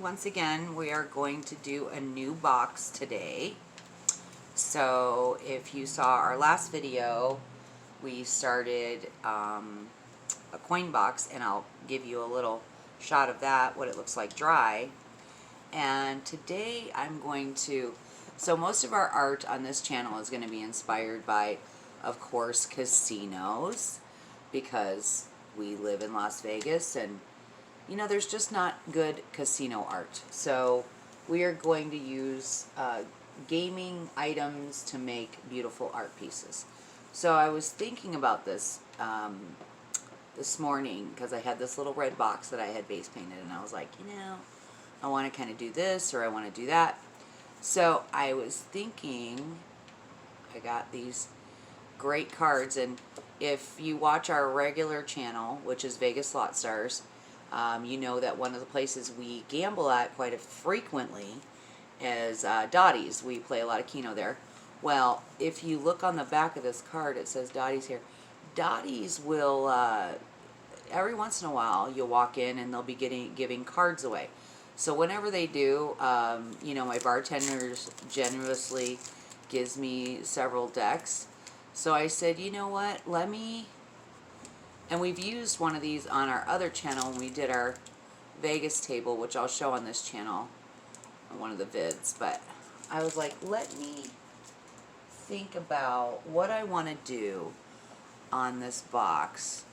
once again, we are going to do a new box today. So if you saw our last video, we started a coin box, and I'll give you a little shot of that, what it looks like dry. And today I'm going to, so most of our art on this channel is going to be inspired by, of course, casinos, because we live in Las Vegas, and you know, there's just not good casino art. So we are going to use gaming items to make beautiful art pieces. So I was thinking about this this morning, because I had this little red box that I had base painted, and I was like, you know, I want to kind of do this, or I want to do that. So I was thinking, I got these great cards, and if you watch our regular channel, which is Vegas Slot Stars, you know that one of the places we gamble at quite frequently is Dottie's. We play a lot of Keno there. Well, if you look on the back of this card, it says Dottie's here. Dottie's will, every once in a while, you'll walk in and they'll be giving cards away. So whenever they do, you know, my bartenders generously gives me several decks. So I said, you know what, let me... And we've used one of these on our other channel when we did our Vegas table, which I'll show on this channel on one of the vids. But I was like, let me think about what I want to do on this box.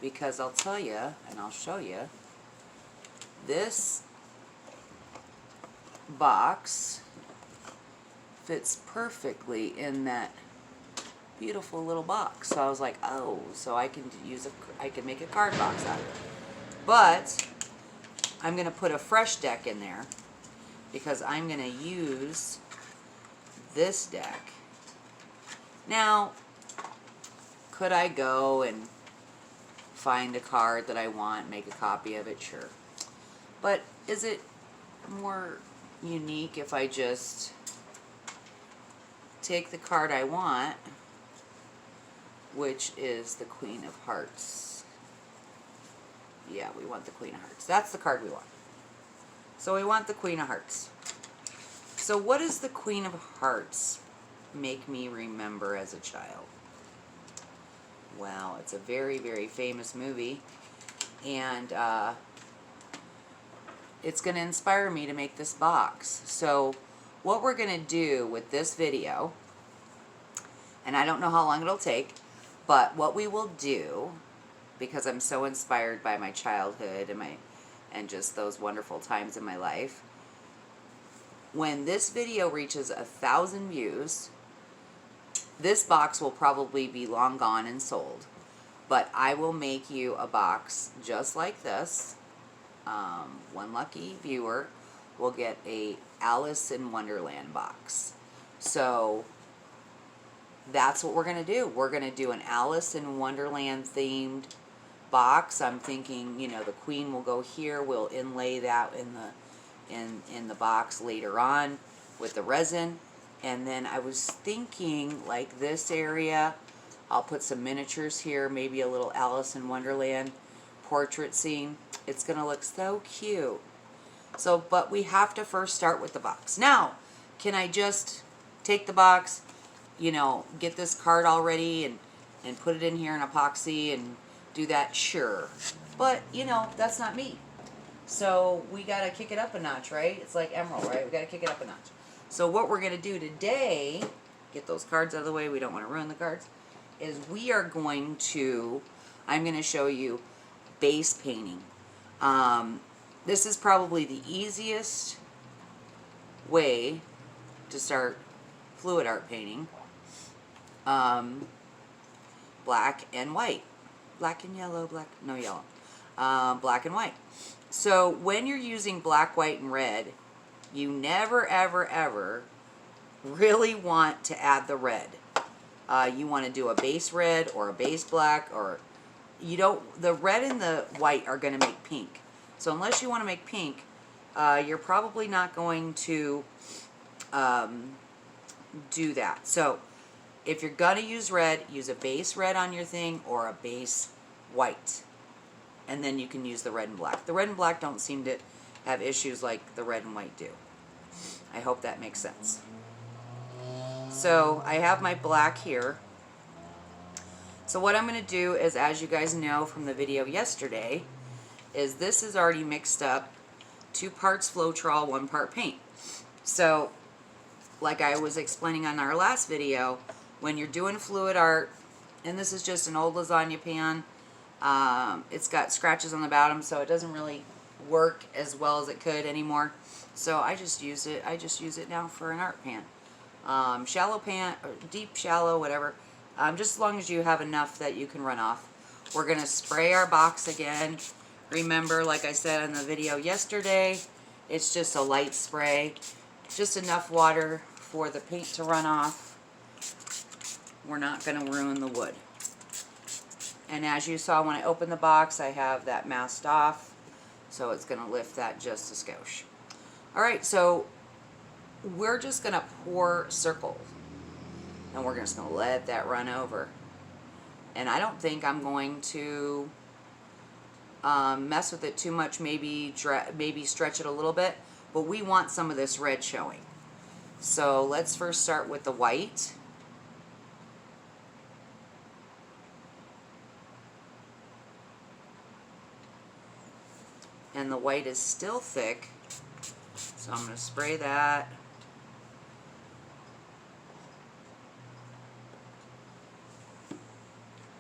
Because I'll tell you, and I'll show you, this box fits perfectly in that beautiful little box. So I was like, oh, so I can I can make a card box out of it. But I'm going to put a fresh deck in there, because I'm going to use this deck. Now, could I go and find a card that I want, make a copy of it? Sure. But is it more unique if I just take the card I want, which is the Queen of Hearts? Yeah, we want the Queen of Hearts. That's the card we want. So we want the Queen of Hearts. So what does the Queen of Hearts make me remember as a child? Well, it's a very, very famous movie, and it's going to inspire me to make this box. So what we're going to do with this video, and I don't know how long it'll take, but what we will do, because I'm so inspired by my childhood and just those wonderful times in my life, when this video reaches 1,000 views, this box will probably be long gone and sold. But I will make you a box just like this. One lucky viewer will get a Alice in Wonderland box. So that's what we're going to do. We're going to do an Alice in Wonderland themed box. I'm thinking, you know, the Queen will go here. We'll inlay that in the box later on with the resin. And then I was thinking, like this area, I'll put some miniatures here, maybe a little Alice in Wonderland portrait scene. It's going to look so cute. So, but we have to first start with the box. Now, can I just take the box, you know, get this card already and put it in here in epoxy and do that? Sure. But, you know, that's not me. So we got to kick it up a notch, right? It's like Emerald, right? We got to kick it up a notch. So what we're going to do today, get those cards out of the way, we don't want to ruin the cards, is we are going to, I'm going to show you base painting. This is probably the easiest way to start fluid art painting. Black and white. Black and yellow, no yellow. Black and white. So when you're using black, white, and red, you never, ever, ever really want to add the red. You want to do a base red or a base black, or you don't, the red and the white are going to make pink. So unless you want to make pink, you're probably not going to do that. So if you're going to use red, use a base red on your thing or a base white. And then you can use the red and black. The red and black don't seem to have issues like the red and white do. I hope that makes sense. So I have my black here. So what I'm going to do is, as you guys know from the video yesterday, is this is already mixed up, 2 parts Floetrol, 1 part paint. So like I was explaining on our last video, when you're doing fluid art, and this is just an old lasagna pan, it's got scratches on the bottom, so it doesn't really work as well as it could anymore. So I just use it. I just use it now for an art pan, shallow pan, or deep, shallow, whatever. Just as long as you have enough that you can run off. We're gonna spray our box again. Remember, like I said in the video yesterday, it's just a light spray, just enough water for the paint to run off. We're not gonna ruin the wood. And as you saw when I opened the box, I have that masked off, so it's going to lift that just a skosh. Alright, so we're just going to pour circles, and we're just going to let that run over. And I don't think I'm going to mess with it too much, maybe stretch it a little bit, but we want some of this red showing. So let's first start with the white. And the white is still thick, so I'm going to spray that.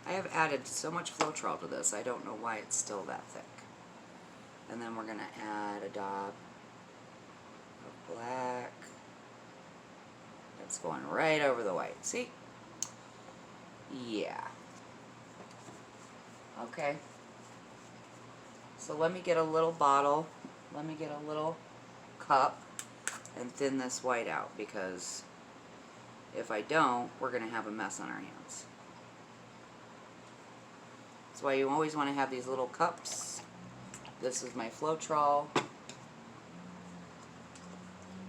I have added so much Floetrol to this, I don't know why it's still that thick. And then we're going to add a dab of black. That's going right over the white. See? Yeah. Okay. So let me get a little bottle, let me get a little cup and thin this white out, because if I don't, we're going to have a mess on our hands. That's why you always want to have these little cups. This is my Floetrol,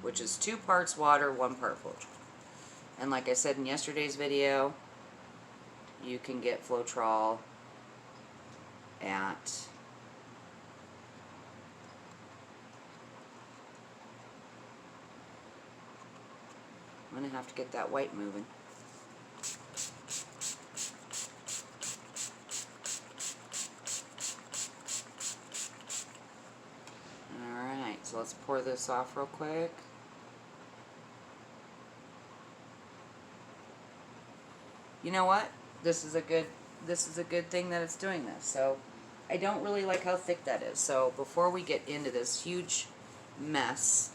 which is 2 parts water, 1 part Floetrol. And like I said in yesterday's video, you can get Floetrol at I'm going to have to get that white moving. Alright, so let's pour this off real quick. You know what? This is a good thing that it's doing this. So I don't really like how thick that is. So before we get into this huge mess,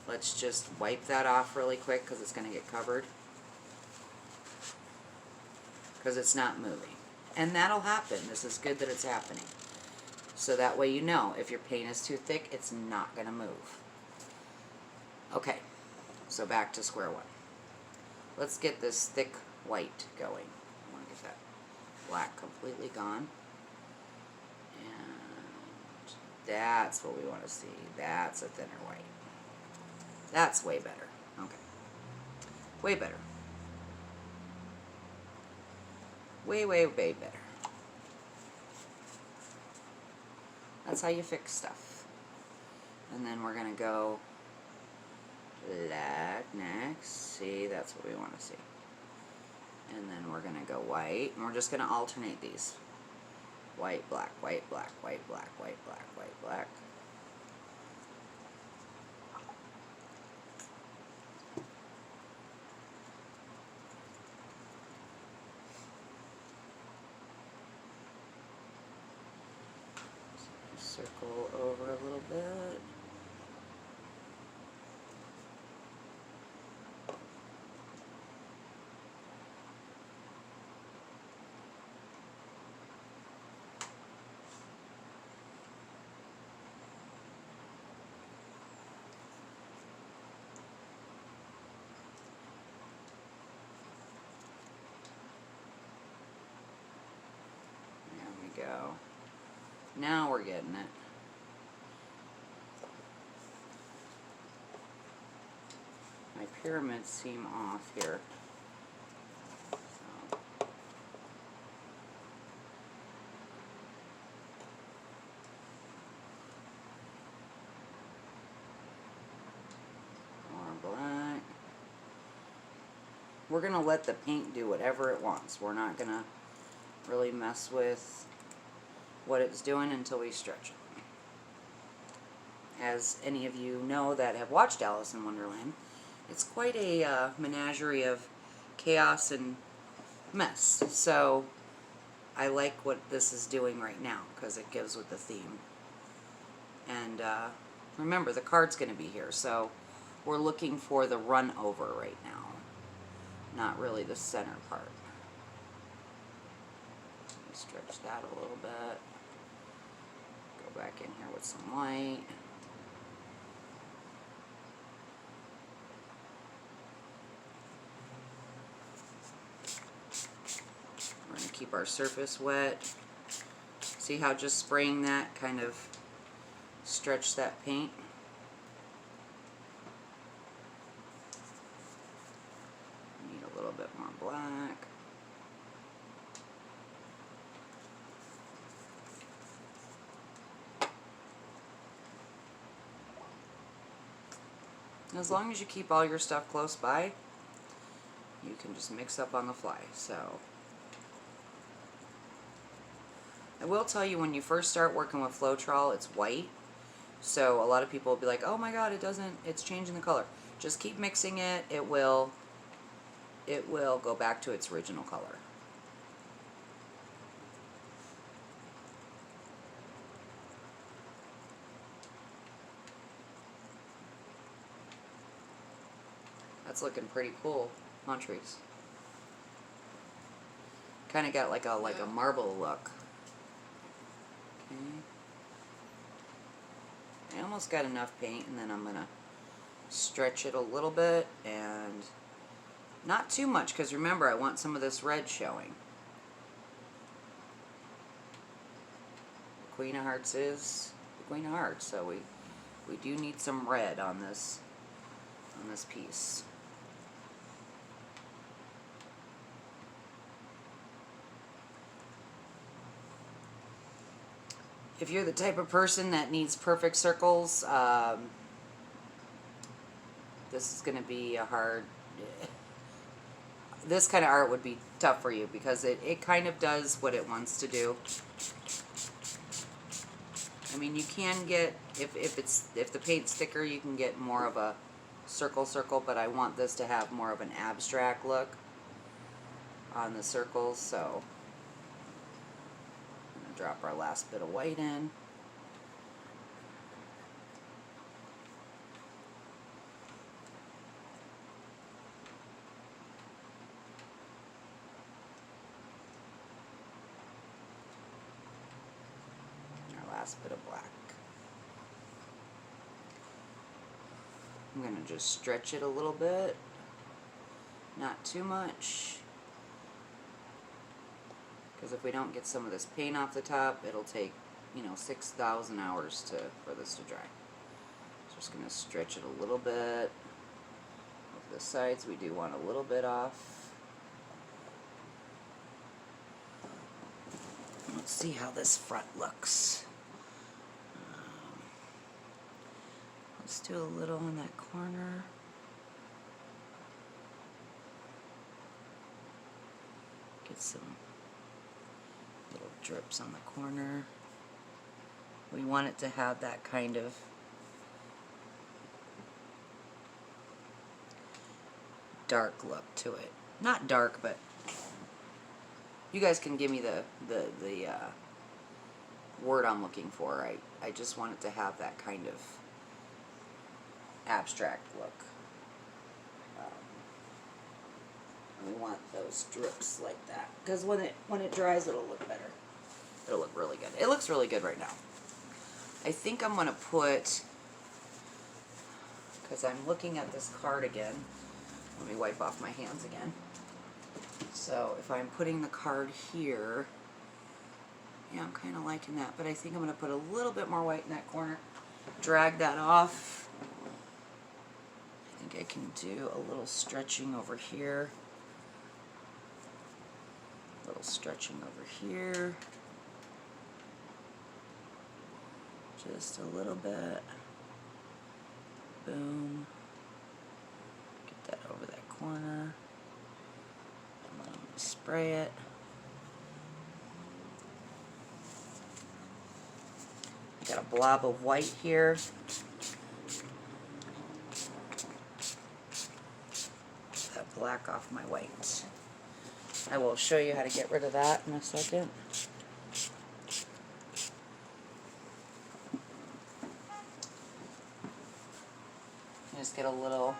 let's just wipe that off really quick, because it's going to get covered. Because it's not moving. And that'll happen. This is good that it's happening. So that way you know, if your paint is too thick, it's not going to move. Okay, so back to square one. Let's get this thick white going. I want to get that black completely gone. And that's what we want to see. That's a thinner white. That's way better. Okay. Way better. Way, way, way better. That's how you fix stuff. And then we're going to go black next. See, that's what we want to see. And then we're going to go white. And we're just going to alternate these. White, black, white, black, white, black, white, black, white, black. Circle over a little bit. There we go. Now we're getting it. My pyramids seem off here. So. we're going to let the paint do whatever it wants. We're not going to really mess with what it's doing until we stretch it. As any of you know that have watched Alice in Wonderland, it's quite a menagerie of chaos and mess. So I like what this is doing right now because it gives with the theme. And remember, the card's going to be here, so we're looking for the run over right now, not really the center part. Let me stretch that a little bit. Go back in here with some white. We're going to keep our surface wet. See how just spraying that kind of stretched that paint? Need a little bit more black. As long as you keep all your stuff close by, you can just mix up on the fly. So I will tell you, when you first start working with Floetrol, it's white. So a lot of people will be like, oh my god, it's changing the color. Just keep mixing it, it will go back to its original color. That's looking pretty cool, huh, Trees? Kind of got like a marble look. Okay. I almost got enough paint, and then I'm gonna stretch it a little bit, and not too much, because remember, I want some of this red showing. Queen of Hearts is the Queen of Hearts, so we do need some red on this piece. If you're the type of person that needs perfect circles, this is going to be a hard... This kind of art would be tough for you because it kind of does what it wants to do. I mean, you can get, if the paint's thicker, you can get more of a circle, but I want this to have more of an abstract look on the circles, so I'm going to drop our last bit of white in. Last bit of black. I'm going to just stretch it a little bit, not too much, because if we don't get some of this paint off the top, it'll take, 6,000 hours for this to dry. So just going to stretch it a little bit. Over the sides, we do want a little bit off. Let's see how this front looks. Let's do a little in that corner. Get some little drips on the corner. We want it to have that kind of dark look to it. Not dark, but you guys can give me the word I'm looking for. I just want it to have that kind of abstract look. We want those drips like that, because when it dries, it'll look better. It'll look really good. It looks really good right now. I think I'm gonna put, because I'm looking at this card again. Let me wipe off my hands again. So if I'm putting the card here, yeah, I'm kind of liking that, but I think I'm gonna put a little bit more white in that corner. Drag that off. I think I can do a little stretching over here. A little stretching over here. Just a little bit. Boom. Get that over that corner. spray it. Got a blob of white here. That black off my white. I will show you how to get rid of that in a second. Just get a little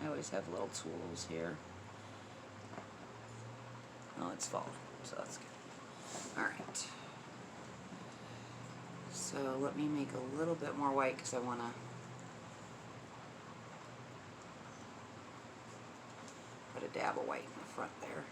I always have little tools here. Oh, it's falling, so that's good. Alright. So let me make a little bit more white because I want to put a dab of white in the front there.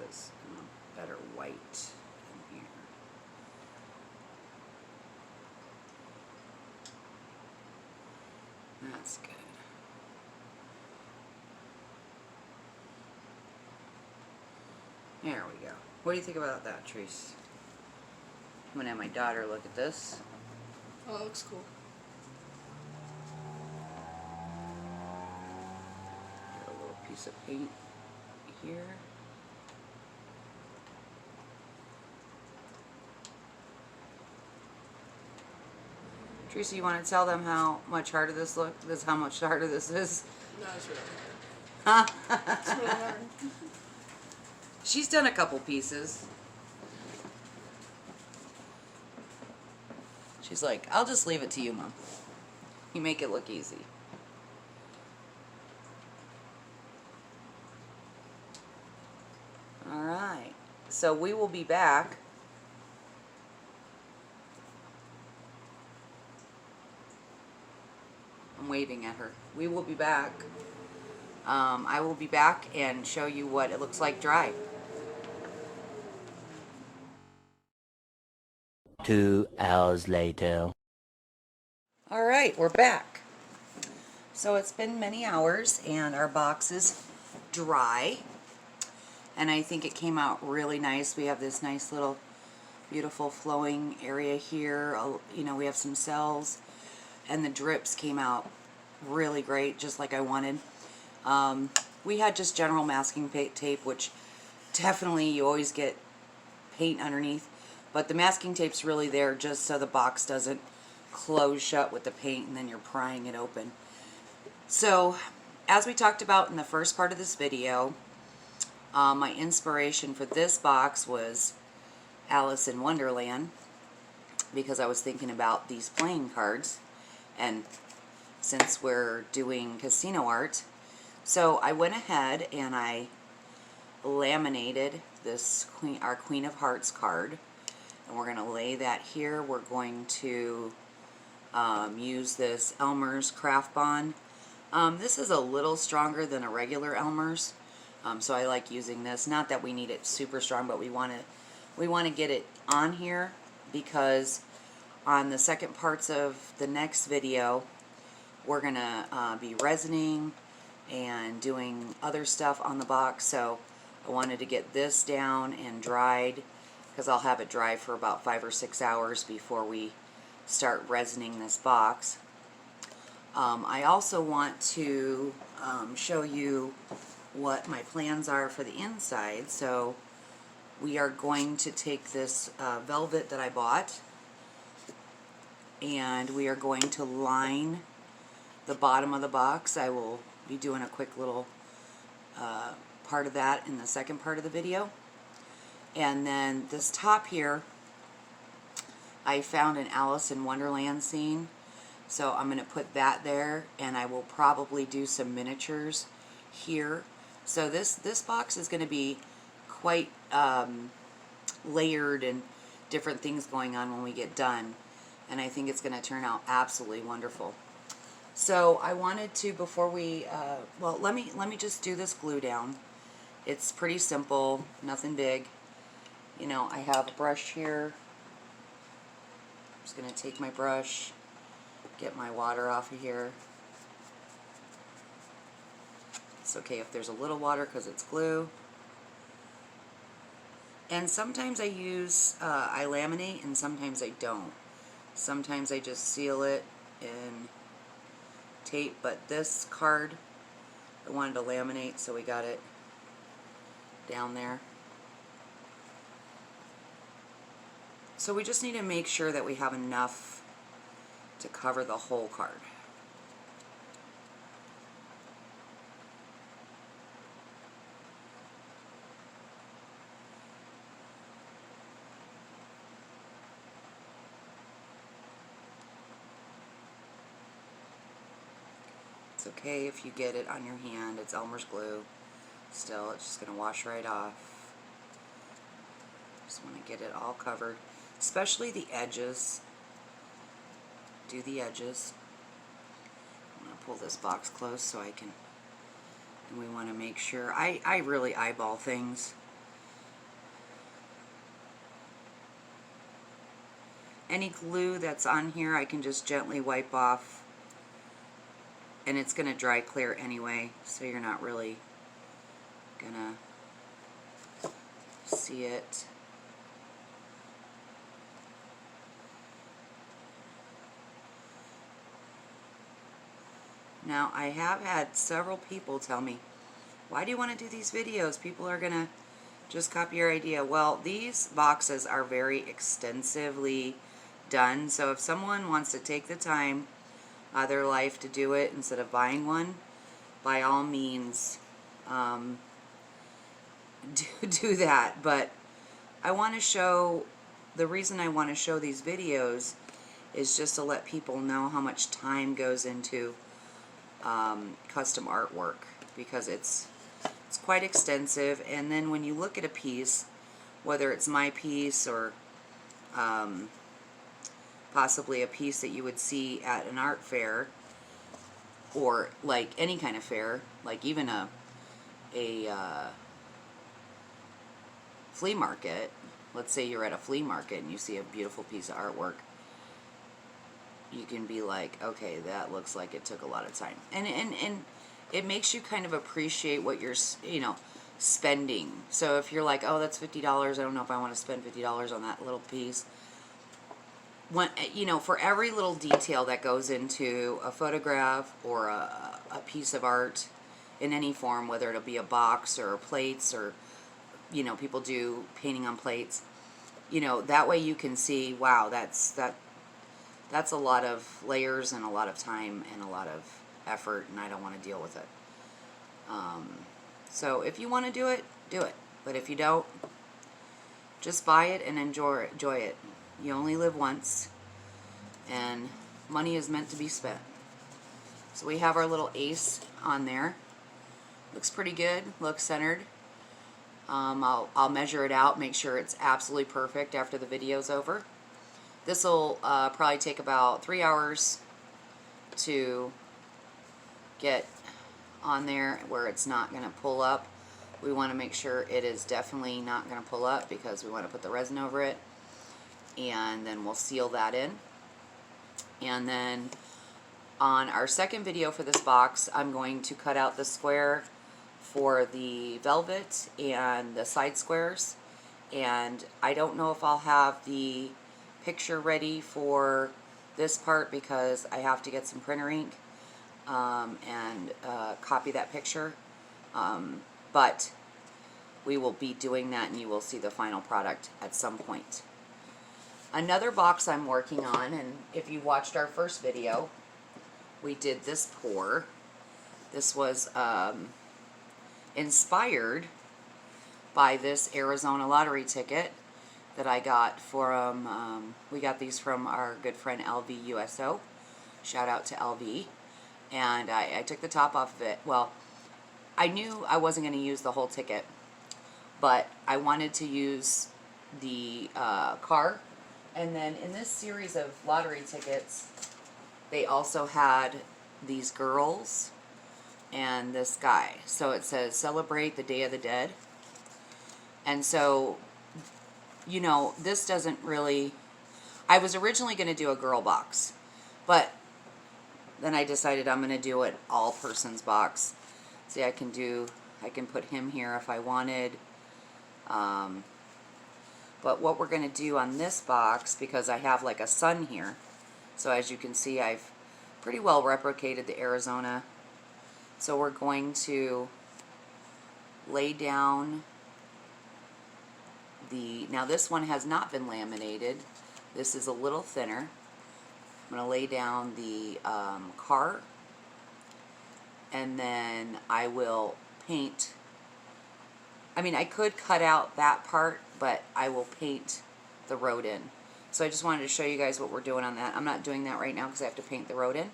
This better white in here. That's good. There we go. What do you think about that, Treese? I'm gonna have my daughter look at this. Oh, it looks cool. Got a little piece of paint here. Teresa, you want to tell them how much harder this how much harder this is? No, it's really hard. Huh? It's really hard. She's done a couple pieces. She's like, I'll just leave it to you, Mom. You make it look easy. Alright, so we will be back. I'm waving at her. We will be back. I will be back and show you what it looks like dry. 2 hours later. Alright, we're back. So it's been many hours and our box is dry. And I think it came out really nice. We have this nice little beautiful flowing area here. You know, we have some cells. And the drips came out really great, just like I wanted. We had just general masking tape, which definitely you always get paint underneath. But the masking tape's really there just so the box doesn't close shut with the paint and then you're prying it open. So, as we talked about in the first part of this video, my inspiration for this box was Alice in Wonderland, because I was thinking about these playing cards, and since we're doing casino art, so I went ahead and I laminated this our Queen of Hearts card, and we're going to lay that here. We're going to use this Elmer's Craft Bond. This is a little stronger than a regular Elmer's, so I like using this. Not that we need it super strong, but we want to get it on here because on the second parts of the next video, we're going to be resining and doing other stuff on the box. So I wanted to get this down and dried, because I'll have it dry for about 5 or 6 hours before we start resining this box. I also want to show you what my plans are for the inside. So we are going to take this velvet that I bought, and we are going to line the bottom of the box. I will be doing a quick little part of that in the second part of the video. And then this top here, I found an Alice in Wonderland scene, so I'm going to put that there, and I will probably do some miniatures here. So this box is going to be quite layered and different things going on when we get done, and I think it's going to turn out absolutely wonderful. So I wanted to, before we well, let me just do this glue down. It's pretty simple, nothing big. You know, I have a brush here. I'm just going to take my brush, get my water off of here. It's okay if there's a little water because it's glue. And sometimes I use, I laminate, and sometimes I don't. Sometimes I just seal it in tape, but this card I wanted to laminate, so we got it down there. So we just need to make sure that we have enough to cover the whole card. It's okay if you get it on your hand. It's Elmer's glue. Still, it's just going to wash right off. Just want to get it all covered, especially the edges. Do the edges. I'm going to pull this box close so I can, and we want to make sure. I really eyeball things. Any glue that's on here I can just gently wipe off, and it's going to dry clear anyway, so you're not really gonna see it. Now, I have had several people tell me, why do you want to do these videos? People are gonna just copy your idea. Well, these boxes are very extensively done, so if someone wants to take the time out of their life to do it instead of buying one, by all means, do that. But I want to show, the reason I want to show these videos is just to let people know how much time goes into custom artwork, because it's quite extensive. And then when you look at a piece, whether it's my piece or possibly a piece that you would see at an art fair, or like any kind of fair, like even a flea market. Let's say you're at a flea market and you see a beautiful piece of artwork. You can be like, okay, that looks like it took a lot of time. And it makes you kind of appreciate what you're, spending. So if you're like, oh, that's $50, I don't know if I want to spend $50 on that little piece. When, for every little detail that goes into a photograph or a piece of art in any form, whether it'll be a box or plates, or people do painting on plates, that way you can see, wow, that's a lot of layers and a lot of time and a lot of effort, and I don't want to deal with it. So if you want to do it, do it. But if you don't, just buy it and enjoy it. You only live once, and money is meant to be spent. So we have our little ace on there. Looks pretty good, looks centered. I'll measure it out, make sure it's absolutely perfect after the video's over. This will probably take about 3 hours to get on there where it's not going to pull up. We want to make sure it is definitely not going to pull up, because we want to put the resin over it, and then we'll seal that in. And then on our second video for this box, I'm going to cut out the square for the velvet and the side squares, and I don't know if I'll have the picture ready for this part because I have to get some printer ink and copy that picture, but we will be doing that and you will see the final product at some point. Another box I'm working on, and if you watched our first video, we did this pour. This was inspired by this Arizona lottery ticket that I got from, we got these from our good friend LV USO. Shout out to LV. And I took the top off of it. Well, I knew I wasn't going to use the whole ticket, but I wanted to use the car. And then in this series of lottery tickets, they also had these girls and this guy. So it says, celebrate the Day of the Dead. And so, you know, this doesn't really, I was originally going to do a girl box, but then I decided I'm going to do an all persons box. See, I can put him here if I wanted. But what we're going to do on this box, because I have like a sun here, so as you can see, I've pretty well replicated the Arizona. So we're going to lay down now this one has not been laminated. This is a little thinner. I'm going to lay down the car, and then I will paint. I mean, I could cut out that part, but I will paint the road in. So I just wanted to show you guys what we're doing on that. I'm not doing that right now because I have to paint the road in.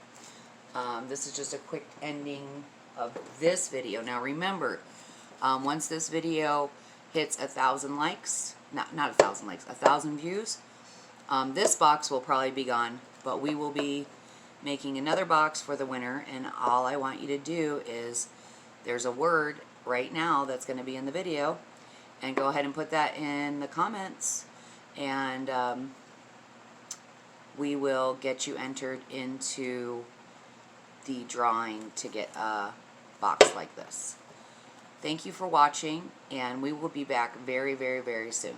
This is just a quick ending of this video. Now remember, once this video hits 1,000 likes, not 1,000 likes, 1,000 views, this box will probably be gone, but we will be making another box for the winner, and all I want you to do is, there's a word right now that's going to be in the video, and go ahead and put that in the comments, and we will get you entered into the drawing to get a box like this. Thank you for watching, and we will be back very, very, very soon.